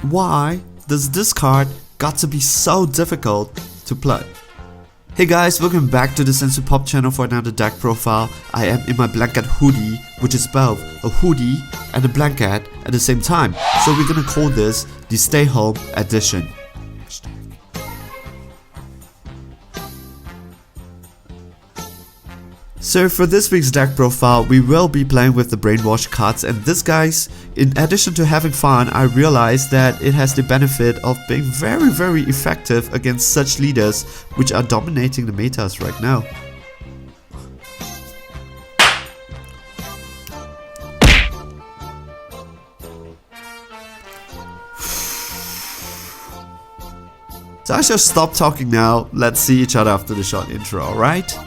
Why does this card got to be so difficult to play? Hey guys, welcome back to the Sensu Pop channel for another deck profile. I am in my blanket hoodie, which is both a hoodie and a blanket at the same time. So we're gonna call this the Stay Home Edition. So for this week's deck profile, we will be playing with the Brainwash cards, and this, guys, in addition to having fun, I realized that it has the benefit of being very effective against such leaders which are dominating the metas right now. So I shall stop talking now. Let's see each other after the short intro, alright?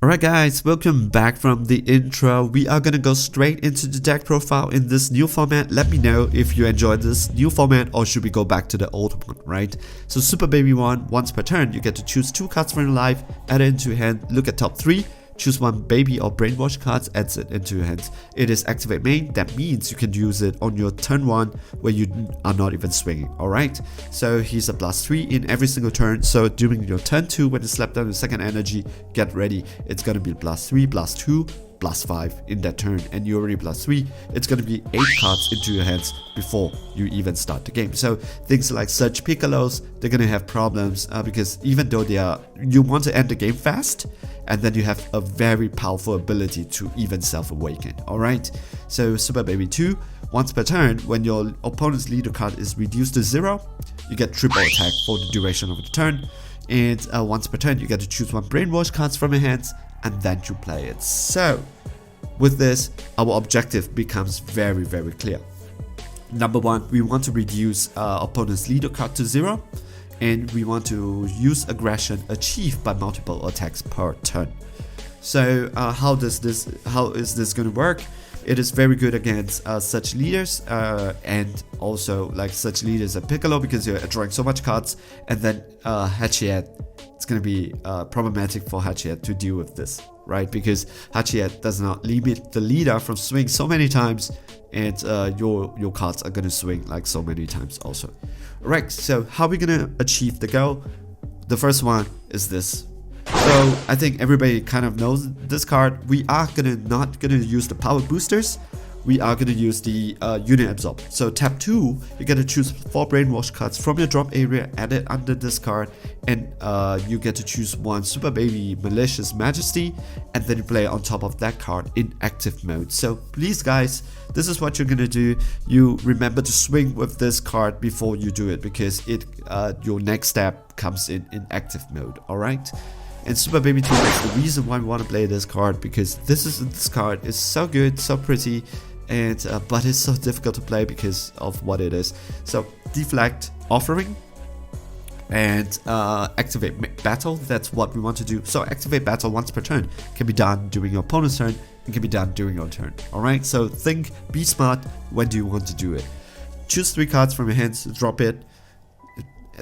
Alright guys, welcome back from the intro. We are gonna go straight into the deck profile in this new format. Let me know if you enjoyed this new format or should we go back to the old one, right? So Super Baby 1, once per turn, you get to choose 2 cards from your life, add it into your hand, look at top 3, choose 1 baby or brainwash cards, adds it into your hands. It is activate main, that means you can use it on your turn 1 where you are not even swinging, alright? So he's a +3 in every single turn, so during your turn 2 when you slap down the second energy, get ready, it's gonna be +3, +2, +5 in that turn, and you already +3, it's gonna be 8 cards into your hands before you even start the game. So things like such Piccolos, they're gonna have problems because even though you want to end the game fast, and then you have a very powerful ability to even self-awaken, alright? So Super Baby 2, once per turn, when your opponent's leader card is reduced to 0, you get triple attack for the duration of the turn, and once per turn you get to choose 1 brainwash cards from your hands, and then you play it. So with this, our objective becomes very clear. Number 1, we want to reduce opponent's leader card to 0, and we want to use aggression achieved by multiple attacks per turn. So how is this going to work? It is very good against such leaders and also like such leaders at Piccolo, because you're drawing so much cards, and then Hachiet, it's going to be problematic for Hachiet to deal with this, right? Because Hachiet does not limit the leader from swinging so many times, and your cards are going to swing like so many times also. Alright, so how are we going to achieve the goal? The first one is this. So I think everybody kind of knows this card. We are not gonna use the power boosters. We are gonna use the unit absorb. So tap 2, you get to choose 4 brainwash cards from your drop area, add it under this card, and you get to choose 1 Super Baby Malicious Majesty, and then you play on top of that card in active mode. So please guys, this is what you're gonna do. You remember to swing with this card before you do it, because your next step comes in active mode, alright? And Super Baby 2 is the reason why we want to play this card, because this card is so good, so pretty, and but it's so difficult to play because of what it is. So deflect offering and activate battle, that's what we want to do. So activate battle once per turn can be done during your opponent's turn and can be done during your turn, alright? So think, be smart, when do you want to do it? Choose 3 cards from your hands, drop it,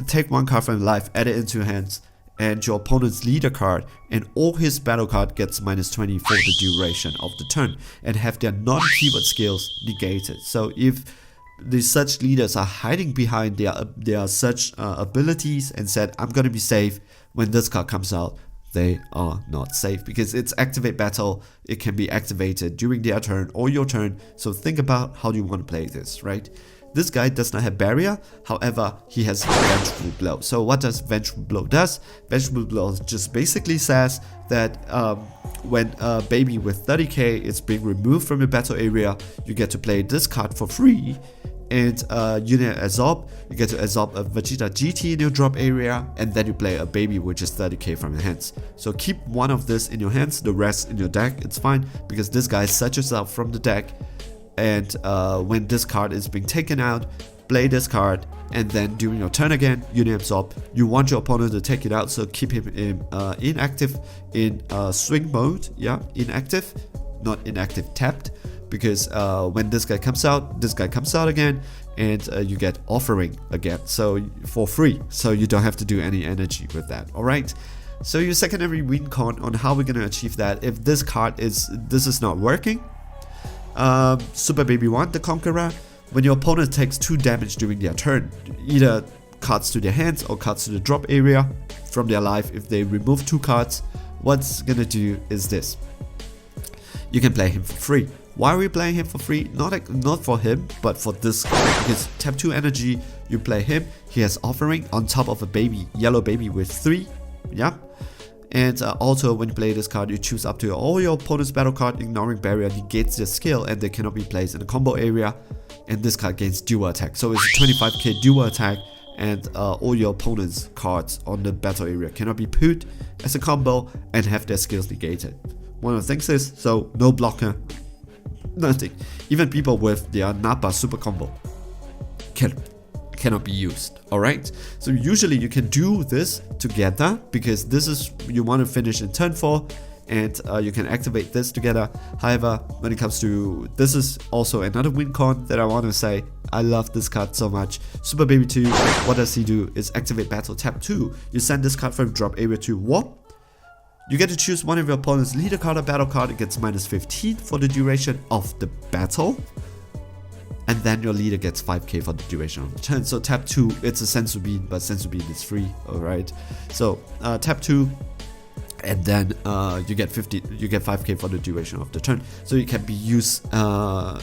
take 1 card from your life, add it into your hands, and your opponent's leader card and all his battle card gets -20 for the duration of the turn, and have their non-keyword skills negated. So if the such leaders are hiding behind their such abilities and said, I'm gonna be safe, when this card comes out, they are not safe, because it's activate battle. It can be activated during their turn or your turn. So think about how do you want to play this, right? This guy does not have barrier, however, he has Vengeful Blow. So what does Vengeful Blow does? Vengeful Blow just basically says that when a baby with 30k is being removed from your battle area, you get to play this card for free, and unit absorb, you get to absorb a Vegeta GT in your drop area, and then you play a baby which is 30k from your hands. So keep 1 of this in your hands, the rest in your deck, it's fine, because this guy searches out from the deck, and when this card is being taken out, play this card, and then during your turn again, unit absorb. You want your opponent to take it out, so keep him in inactive in swing mode, yeah, inactive, not inactive tapped, because when this guy comes out again, and you get offering again, so for free, so you don't have to do any energy with that. All right, So your secondary win con on how we're gonna achieve that, if this is not working, Super Baby 1, the Conqueror, when your opponent takes 2 damage during their turn, either cards to their hands or cards to the drop area from their life, if they remove 2 cards, what's gonna do is this. You can play him for free. Why are we playing him for free? Not for him, but for this guy. Because tap 2 energy, you play him, he has offering on top of a baby, yellow baby with 3. Yeah. And also when you play this card, you choose up to all your opponent's battle card, ignoring barrier negates their skill and they cannot be placed in the combo area. And this card gains dual attack. So it's 25k dual attack, and all your opponent's cards on the battle area cannot be put as a combo and have their skills negated. One of the things is, so no blocker, nothing. Even people with their Nappa super combo cannot be used. Alright, so usually you can do this together because this is, you want to finish in turn 4 and you can activate this together. However, when it comes to, this is also another win con that I want to say. I love this card so much. Super Baby 2, what does he do is activate battle, tap 2. You send this card from drop area to warp. You get to choose one of your opponent's leader card or battle card. It gets minus 15 for the duration of the battle. And then your leader gets 5k for the duration of the turn. So tap 2, it's a Senzu Bean, but Senzu Bean is free, alright. So tap 2, and then you get 5k for the duration of the turn. So it can be used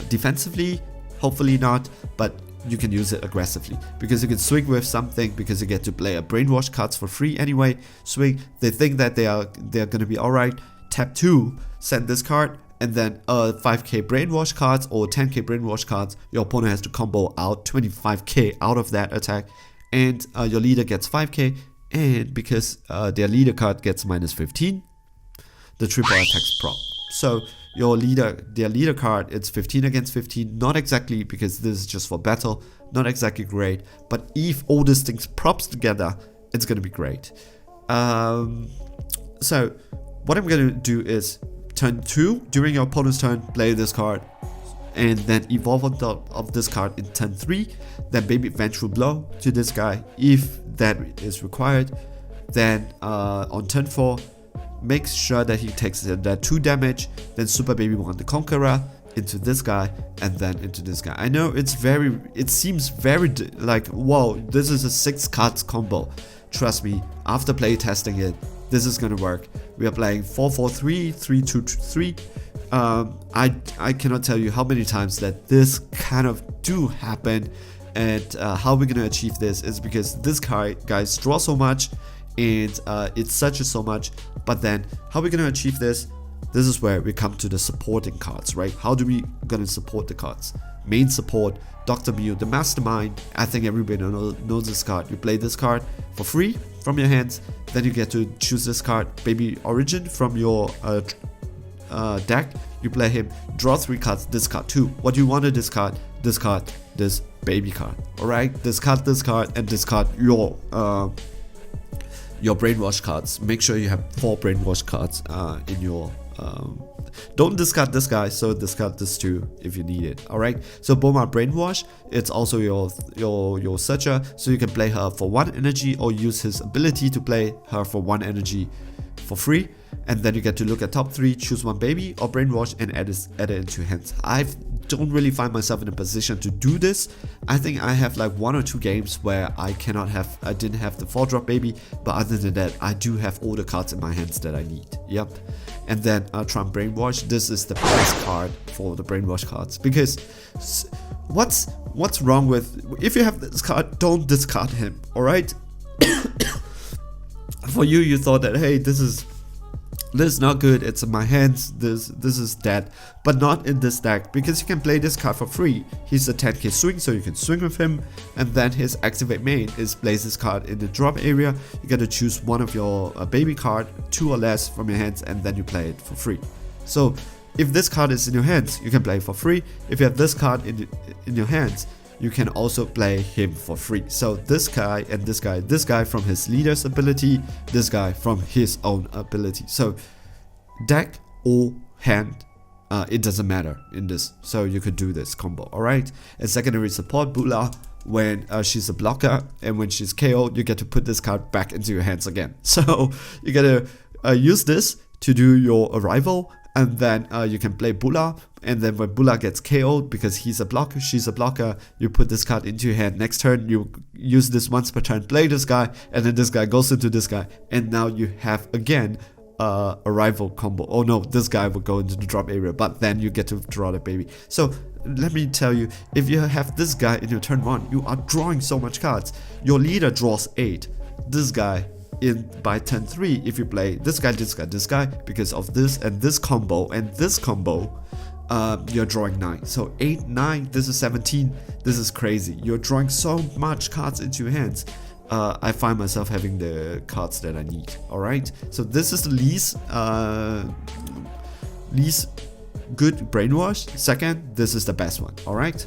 defensively, hopefully not, but you can use it aggressively because you can swing with something, because you get to play a brainwash cards for free anyway. Swing, they think that they're gonna be alright. Tap 2, send this card, and then 5k brainwash cards or 10k brainwash cards. Your opponent has to combo out 25k out of that attack, and your leader gets 5k. And because their leader card gets minus 15, the triple attacks prop. So their leader card, it's 15 against 15, not exactly, because this is just for battle, not exactly great, but if all these things props together, it's gonna be great. So what I'm gonna do is turn 2, during your opponent's turn, play this card, and then evolve on top of this card in turn 3, then Baby Vengeful Blow to this guy if that is required. Then on turn 4, make sure that he takes that 2 damage, then Super Baby 1 the Conqueror into this guy, and then into this guy. I know it seems very like, whoa, this is a 6 cards combo. Trust me, after play testing it, this is gonna work. We are playing 4-4-3, 3-2-3. I cannot tell you how many times that this kind of do happen, and how we're gonna achieve this is because this guys draw so much, and it searches so much. But then how we're gonna achieve this? This is where we come to the supporting cards, right? How do we gonna support the cards? Main support, Dr. Mew, the Mastermind. I think everybody knows this card. You play this card for free from your hands, then you get to choose this card, Baby Origin, from your deck. You play him, draw 3 cards, discard 2. What do you want to discard? Discard this baby card. Alright, discard this card and discard your brainwash cards. Make sure you have 4 brainwash cards in your don't discard this guy, so discard this too if you need it. Alright, so Boma Brainwash, it's also your searcher, so you can play her for 1 energy or use his ability to play her for 1 energy for free. And then you get to look at top 3, choose 1 baby or brainwash and add it into your hands. I don't really find myself in a position to do this. I think I have like 1 or 2 games where I didn't have the 4-drop baby, but other than that, I do have all the cards in my hands that I need. Yep. And then Trump Brainwash, this is the best card for the brainwash cards, because what's wrong with, if you have this card, don't discard him, alright? For you thought that, hey, this is not good, it's in my hands, this is dead, but not in this deck, because you can play this card for free. He's a 10k swing, so you can swing with him, and then his activate main is place this card in the drop area. You get to choose one of your baby card, 2 or less from your hands, and then you play it for free. So if this card is in your hands, you can play it for free. If you have this card in your hands, you can also play him for free. So this guy and this guy from his leader's ability, this guy from his own ability. So deck or hand it doesn't matter in this. So you could do this combo, alright? And secondary support, Bula, when she's a blocker and when she's KO'd, you get to put this card back into your hands again. So you gotta use this to do your arrival, and then you can play Bula, and then when Bula gets KO'd because he's a blocker, she's a blocker, you put this card into your hand. Next turn you use this once per turn, play this guy, and then this guy goes into this guy, and now you have again arrival combo. Oh no, this guy will go into the drop area, but then you get to draw the baby. So let me tell you, if you have this guy in your turn 1, you are drawing so much cards. Your leader draws 8. This guy in by turn 3, if you play this guy, this guy, this guy, because of this and this combo and this combo, you're drawing 9. So 8, 9, this is 17. This is crazy. You're drawing so much cards into your hands. I find myself having the cards that I need. Alright, so this is the least good brainwash. Second, this is the best one. Alright,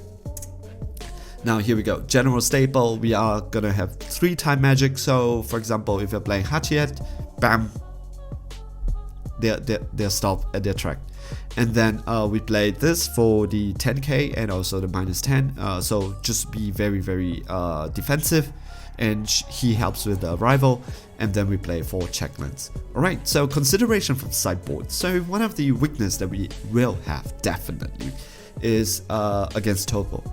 now here we go. General staple, we are gonna have 3 time magic. So for example, if you're playing Hachiet, bam, they're stopped at their track. And then we played this for the 10k and also the -10. So just be very, very defensive, and he helps with the arrival. And then we play 4 checklands. Alright, so consideration from sideboard. So one of the weakness that we will have definitely is against Topo.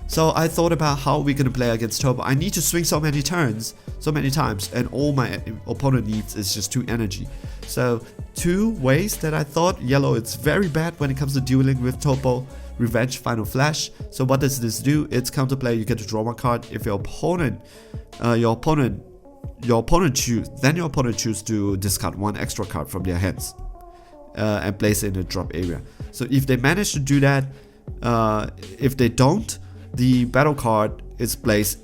So I thought about how we're gonna play against Topo. I need to swing so many turns, so many times, and all my opponent needs is just 2 energy. So 2 ways that I thought. Yellow, it's very bad when it comes to dueling with Topo. Revenge, Final Flash. So what does this do? It's counterplay. You get to draw 1 card. If your opponent choose to discard 1 extra card from their hands and place it in the drop area. So if they manage to do that, if they don't, the battle card is placed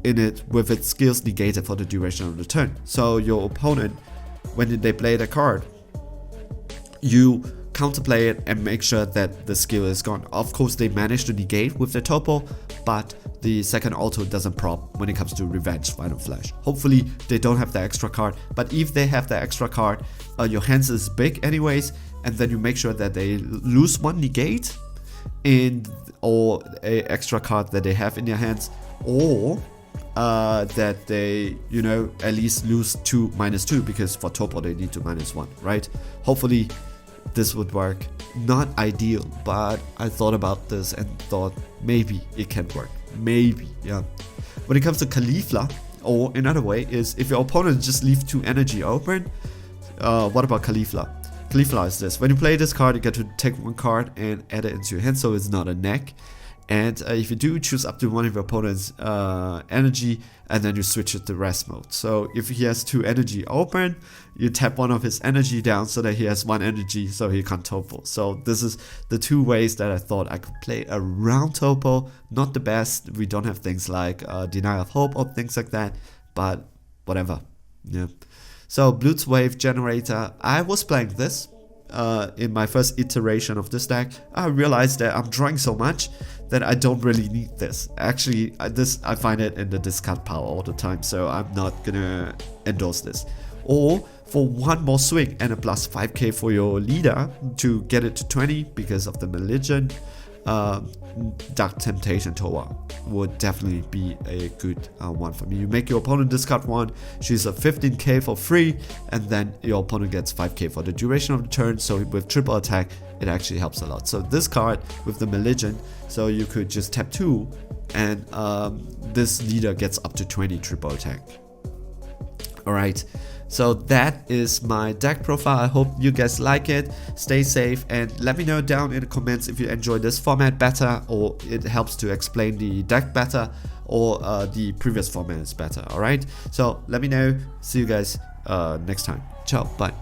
in it with its skills negated for the duration of the turn. So your opponent, when they play the card, you counterplay it and make sure that the skill is gone. Of course, they manage to negate with the Topo, but the second auto doesn't prop when it comes to Revenge, Final Flash. Hopefully, they don't have the extra card, but if they have the extra card, your hands is big anyways, and then you make sure that they lose 1 negate or a extra card that they have in their hands, or that they, at least lose 2 -2, because for Topo they need to -1, right? Hopefully this would work. Not ideal, but I thought about this and thought maybe it can work. Maybe, yeah. When it comes to Caulifla, or another way is if your opponent just leave 2 energy open, what about Caulifla? Caulifla is this. When you play this card, you get to take 1 card and add it into your hand, so it's not a neck. And if you do, choose up to 1 of your opponent's energy, and then you switch it to rest mode. So if he has 2 energy open, you tap 1 of his energy down so that he has 1 energy, so he can't Topo. So this is the 2 ways that I thought I could play around Topo. Not the best. We don't have things like Deny of Hope or things like that, but whatever. Yeah. So Bluetooth Wave Generator, I was playing this in my first iteration of this deck. I realized that I'm drawing so much that I don't really need this. Actually, I find it in the discard pile all the time, so I'm not gonna endorse this. Or for 1 more swing and a plus 5k for your leader to get it to 20 because of the Malignant, Dark Temptation Toa would definitely be a good one for me. You make your opponent discard 1, she's a 15k for free, and then your opponent gets 5k for the duration of the turn. So with triple attack, it actually helps a lot. So this card with the Malignant, so you could just tap 2, and this leader gets up to 20 triple attack. Alright, so that is my deck profile. I hope you guys like it. Stay safe, and let me know down in the comments if you enjoy this format better, or it helps to explain the deck better, or the previous format is better. Alright, so let me know. See you guys next time. Ciao, bye.